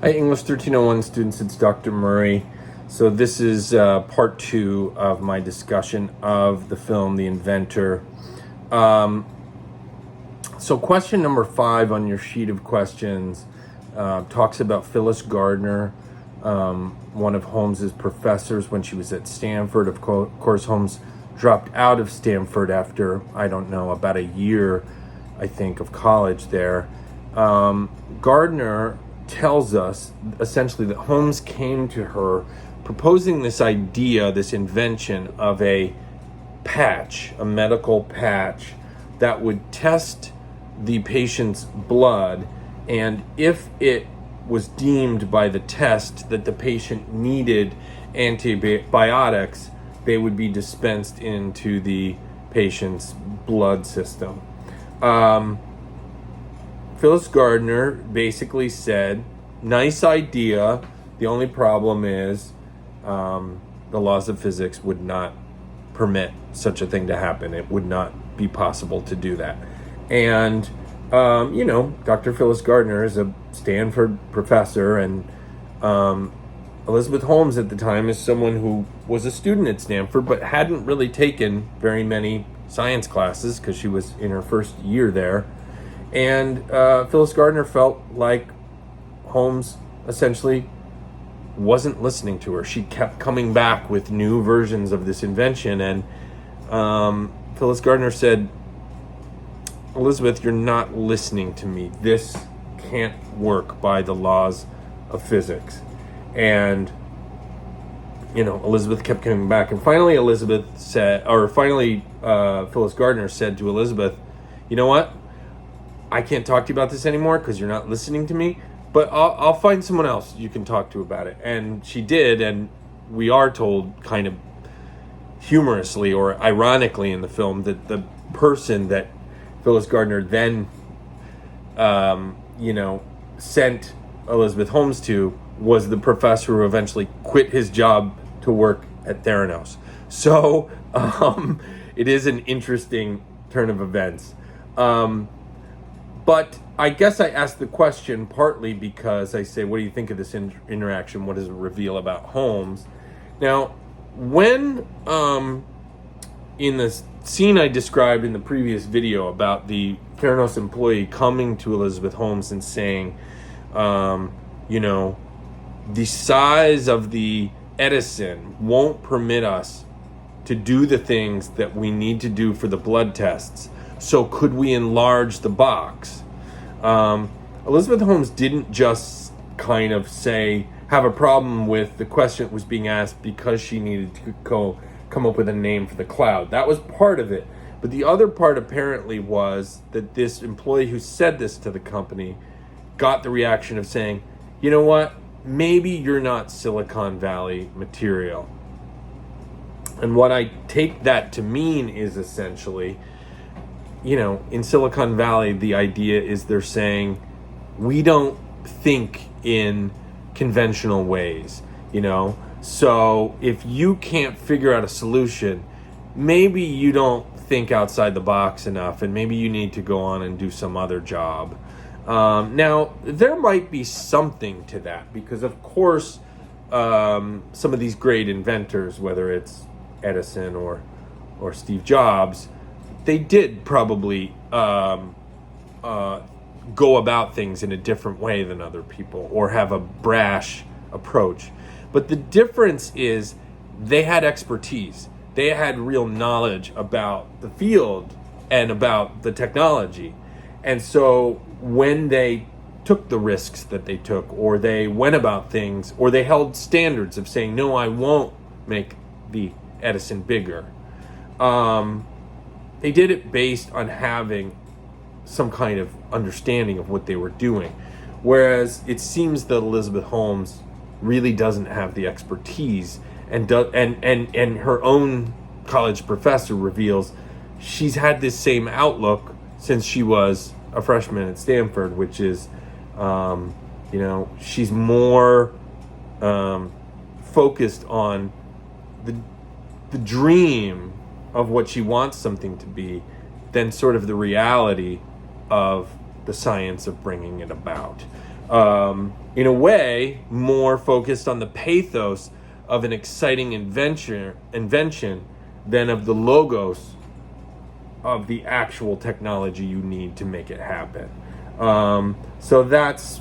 Hi, English 1301 students, it's Dr. Murray. So this is part 2 of my discussion of the film, The Inventor. So question number 5 on your sheet of questions talks about Phyllis Gardner, one of Holmes's professors when she was at Stanford. Of course, Holmes dropped out of Stanford after, I don't know, about a year, I think, of college there. Gardner tells us essentially that Holmes came to her proposing this idea, this invention of a patch, a medical patch that would test the patient's blood, and if it was deemed by the test that the patient needed antibiotics, they would be dispensed into the patient's blood system. Phyllis Gardner basically said, nice idea. The only problem is the laws of physics would not permit such a thing to happen. It would not be possible to do that. And, Dr. Phyllis Gardner is a Stanford professor, and Elizabeth Holmes at the time is someone who was a student at Stanford but hadn't really taken very many science classes because she was in her first year there. And Phyllis Gardner felt like Holmes essentially wasn't listening to her. She kept coming back with new versions of this invention, and Phyllis Gardner said, Elizabeth, you're not listening to me. This can't work by the laws of physics. And Elizabeth kept coming back, and finally Phyllis Gardner said to Elizabeth, you know what? I can't talk to you about this anymore because you're not listening to me, but I'll find someone else you can talk to about it. And she did, and we are told kind of humorously or ironically in the film that the person that Phyllis Gardner then, sent Elizabeth Holmes to was the professor who eventually quit his job to work at Theranos. So it is an interesting turn of events. But I guess I asked the question partly because I say, what do you think of this interaction? What does it reveal about Holmes? Now, when in the scene I described in the previous video about the Theranos employee coming to Elizabeth Holmes and saying, the size of the Edison won't permit us to do the things that we need to do for the blood tests. So could we enlarge the box? Elizabeth Holmes didn't just kind of have a problem with the question that was being asked because she needed to come up with a name for the cloud. That was part of it. But the other part apparently was that this employee who said this to the company got the reaction of saying, you know what, maybe you're not Silicon Valley material. And what I take that to mean is essentially, in Silicon Valley, the idea is they're saying, we don't think in conventional ways, So if you can't figure out a solution, maybe you don't think outside the box enough, and maybe you need to go on and do some other job. Now, there might be something to that, because of course, some of these great inventors, whether it's Edison or Steve Jobs, they did probably go about things in a different way than other people or have a brash approach. But the difference is they had expertise. They had real knowledge about the field and about the technology. And so when they took the risks that they took, or they went about things, or they held standards of saying, no, I won't make the Edison bigger, they did it based on having some kind of understanding of what they were doing. Whereas it seems that Elizabeth Holmes really doesn't have the expertise, and her own college professor reveals she's had this same outlook since she was a freshman at Stanford, which is, she's more focused on the dream of what she wants something to be than sort of the reality of the science of bringing it about. in a way, more focused on the pathos of an exciting invention than of the logos of the actual technology you need to make it happen. So that's,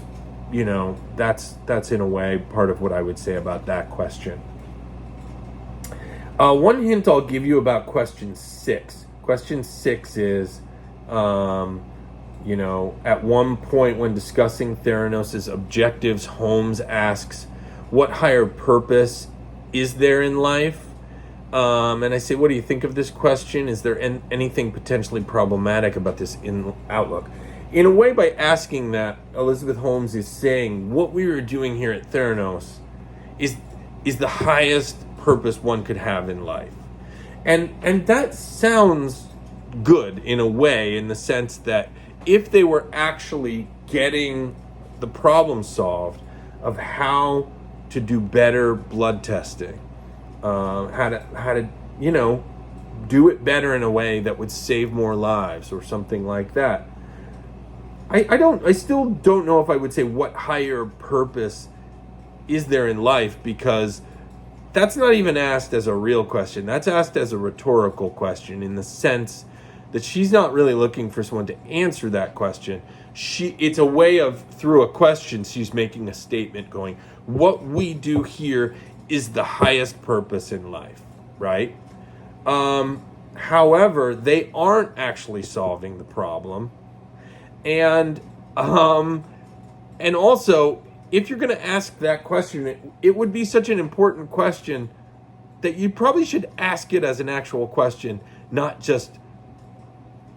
that's in a way part of what I would say about that question. One hint I'll give you about question 6. Question 6 is, at one point when discussing Theranos' objectives, Holmes asks, what higher purpose is there in life? And I say, what do you think of this question? Is there anything potentially problematic about this outlook? In a way, by asking that, Elizabeth Holmes is saying what we are doing here at Theranos is the highest purpose one could have in life. And that sounds good in a way, in the sense that if they were actually getting the problem solved of how to do better blood testing, how to do it better in a way that would save more lives or something like that. I still don't know if I would say what higher purpose is there in life, because that's not even asked as a real question. That's asked as a rhetorical question, in the sense that she's not really looking for someone to answer that question. It's a way of, through a question, she's making a statement going, what we do here is the highest purpose in life, right? However, they aren't actually solving the problem. And also, if you're going to ask that question, it would be such an important question that you probably should ask it as an actual question, not just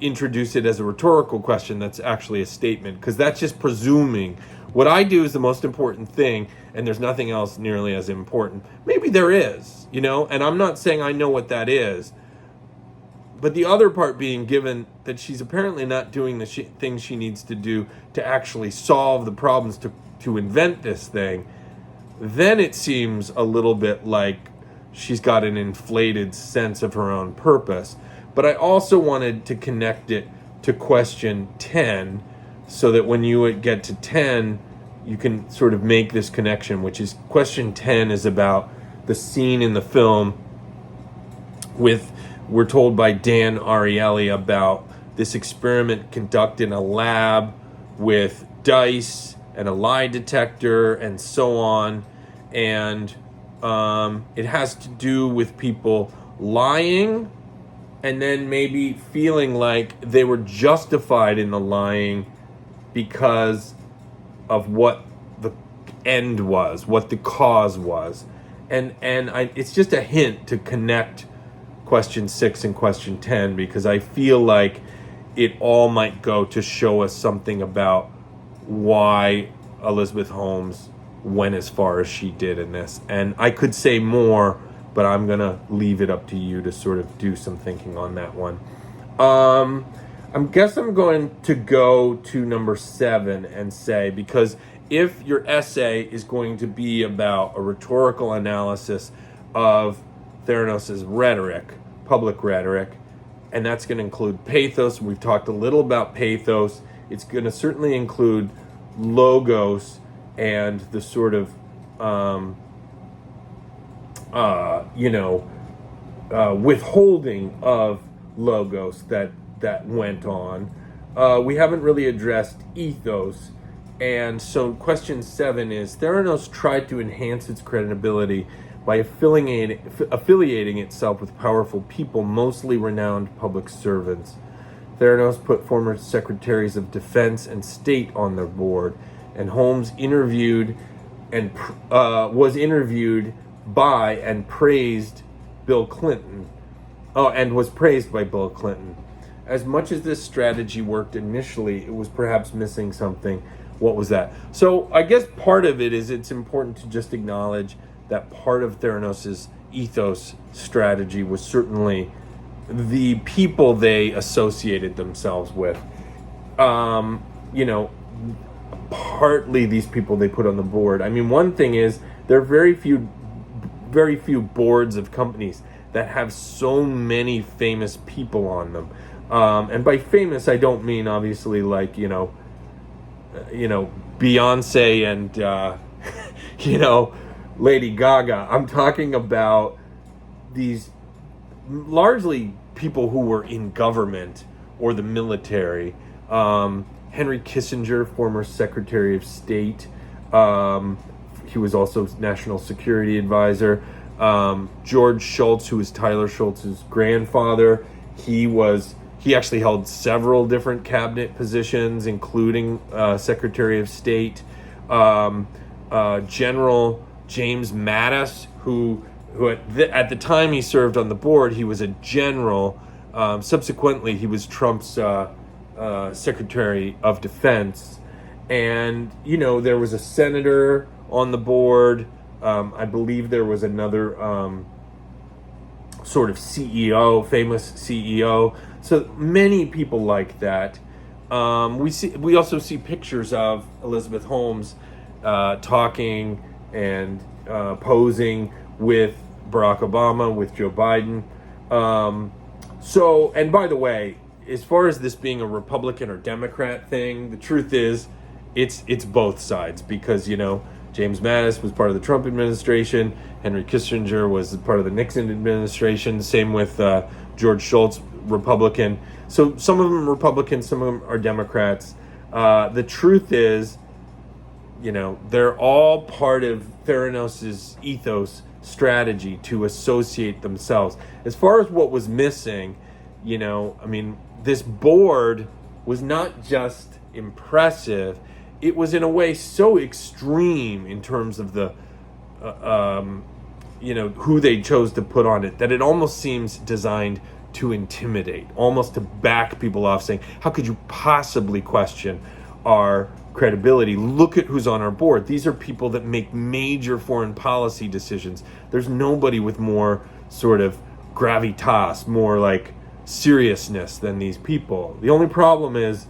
introduce it as a rhetorical question that's actually a statement, because that's just presuming what I do is the most important thing and there's nothing else nearly as important. Maybe there is, and I'm not saying I know what that is, but the other part being, given that she's apparently not doing the things she needs to do to actually solve the problems to invent this thing, then it seems a little bit like she's got an inflated sense of her own purpose. But I also wanted to connect it to question 10, so that when you get to 10, you can sort of make this connection, which is question 10 is about the scene in the film we're told by Dan Ariely about this experiment conducted in a lab with dice and a lie detector and so on. And it has to do with people lying and then maybe feeling like they were justified in the lying because of what the end was, what the cause was. And it's just a hint to connect question 6 and question 10, because I feel like it all might go to show us something about why Elizabeth Holmes went as far as she did in this. And I could say more, but I'm going to leave it up to you to sort of do some thinking on that one. I guess I'm going to go to number 7 and say, because if your essay is going to be about a rhetorical analysis of Theranos' rhetoric, public rhetoric, and that's going to include pathos. We've talked a little about pathos. It's going to certainly include logos and the sort of, withholding of logos that went on. We haven't really addressed ethos. And so question 7 is, Theranos tried to enhance its credibility by affiliating itself with powerful people, mostly renowned public servants. Theranos put former secretaries of defense and state on their board, and Holmes was interviewed by and praised Bill Clinton. And was praised by Bill Clinton. As much as this strategy worked initially, it was perhaps missing something. What was that? So I guess part of it is it's important to just acknowledge that part of Theranos' ethos strategy was certainly the people they associated themselves with. Partly these people they put on the board. I mean, one thing is there are very few boards of companies that have so many famous people on them. And by famous, I don't mean obviously like, Beyonce and Lady Gaga. I'm talking about these largely people who were in government or the military. Henry Kissinger, former Secretary of State. He was also National Security Advisor. George Shultz, who was Tyler Shultz's grandfather, he actually held several different cabinet positions, including Secretary of State. General James Mattis, who at the time he served on the board, he was a general. Subsequently, he was Trump's Secretary of Defense. And, there was a senator on the board. I believe there was another sort of CEO, famous CEO. So many people like that. We also see pictures of Elizabeth Holmes talking and posing with Barack Obama, with Joe Biden. And by the way, as far as this being a Republican or Democrat thing, the truth is it's both sides, because, James Mattis was part of the Trump administration. Henry Kissinger was part of the Nixon administration. Same with George Shultz, Republican. So some of them are Republicans, some of them are Democrats. The truth is, they're all part of Theranos' ethos strategy to associate themselves. As far as what was missing, this board was not just impressive, it was in a way so extreme in terms of the who they chose to put on it, that it almost seems designed to intimidate, almost to back people off, saying, how could you possibly question our credibility? Look at who's on our board. These are people that make major foreign policy decisions. There's nobody with more sort of gravitas, more like seriousness than these people. The only problem is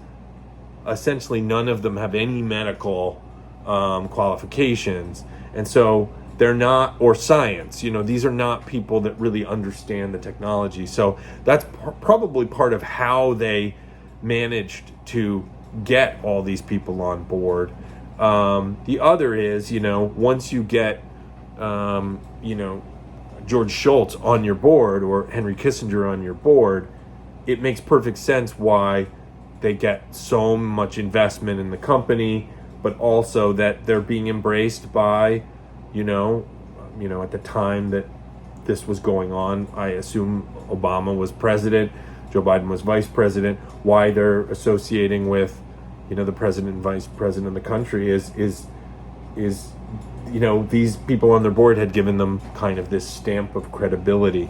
essentially none of them have any medical qualifications, and so they're not, or science, these are not people that really understand the technology. So that's probably part of how they managed to get all these people on board. The other is, once you get, George Shultz on your board or Henry Kissinger on your board, it makes perfect sense why they get so much investment in the company, but also that they're being embraced by, at the time that this was going on, I assume Obama was president, Joe Biden was vice president. Why they're associating with, the president and vice president of the country is these people on their board had given them kind of this stamp of credibility.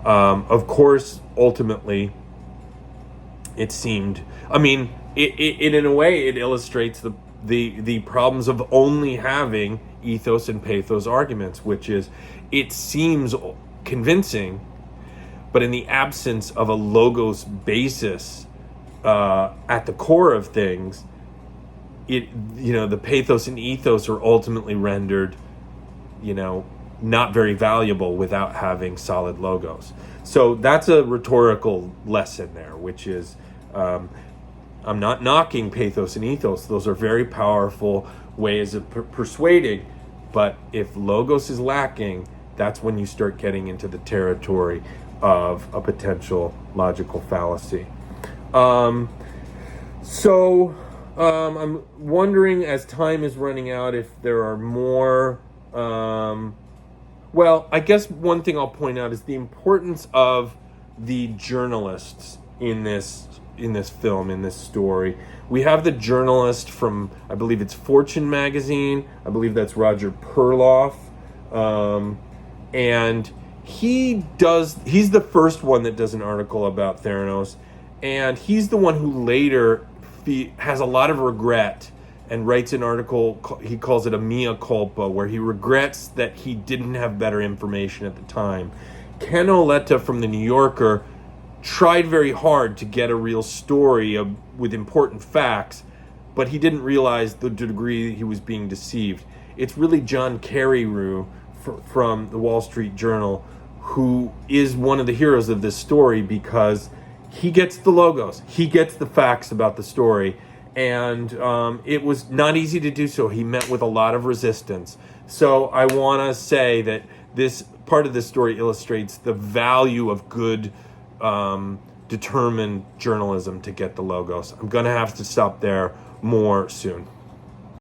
Of course, ultimately, it seemed, it in a way, it illustrates the problems of only having ethos and pathos arguments, which is, it seems convincing, but in the absence of a logos basis at the core of things, the pathos and ethos are ultimately rendered, not very valuable without having solid logos. So that's a rhetorical lesson there, which is, I'm not knocking pathos and ethos. Those are very powerful ways of persuading. But if logos is lacking, that's when you start getting into the territory of a potential logical fallacy. I'm wondering, as time is running out, if there are more. I guess one thing I'll point out is the importance of the journalists in this film, in this story. We have the journalist from, I believe it's Fortune magazine. I believe that's Roger Perloff. And he's the first one that does an article about Theranos. And he's the one who later has a lot of regret and writes an article, he calls it a mea culpa, where he regrets that he didn't have better information at the time. Ken Oleta from the New Yorker tried very hard to get a real story with important facts, but he didn't realize the degree he was being deceived. It's really John Carreyrou from the Wall Street Journal who is one of the heroes of this story, because he gets the logos, he gets the facts about the story, and it was not easy to do so. He met with a lot of resistance. So I want to say that this part of the story illustrates the value of good, determined journalism to get the logos. I'm going to have to stop there. More soon.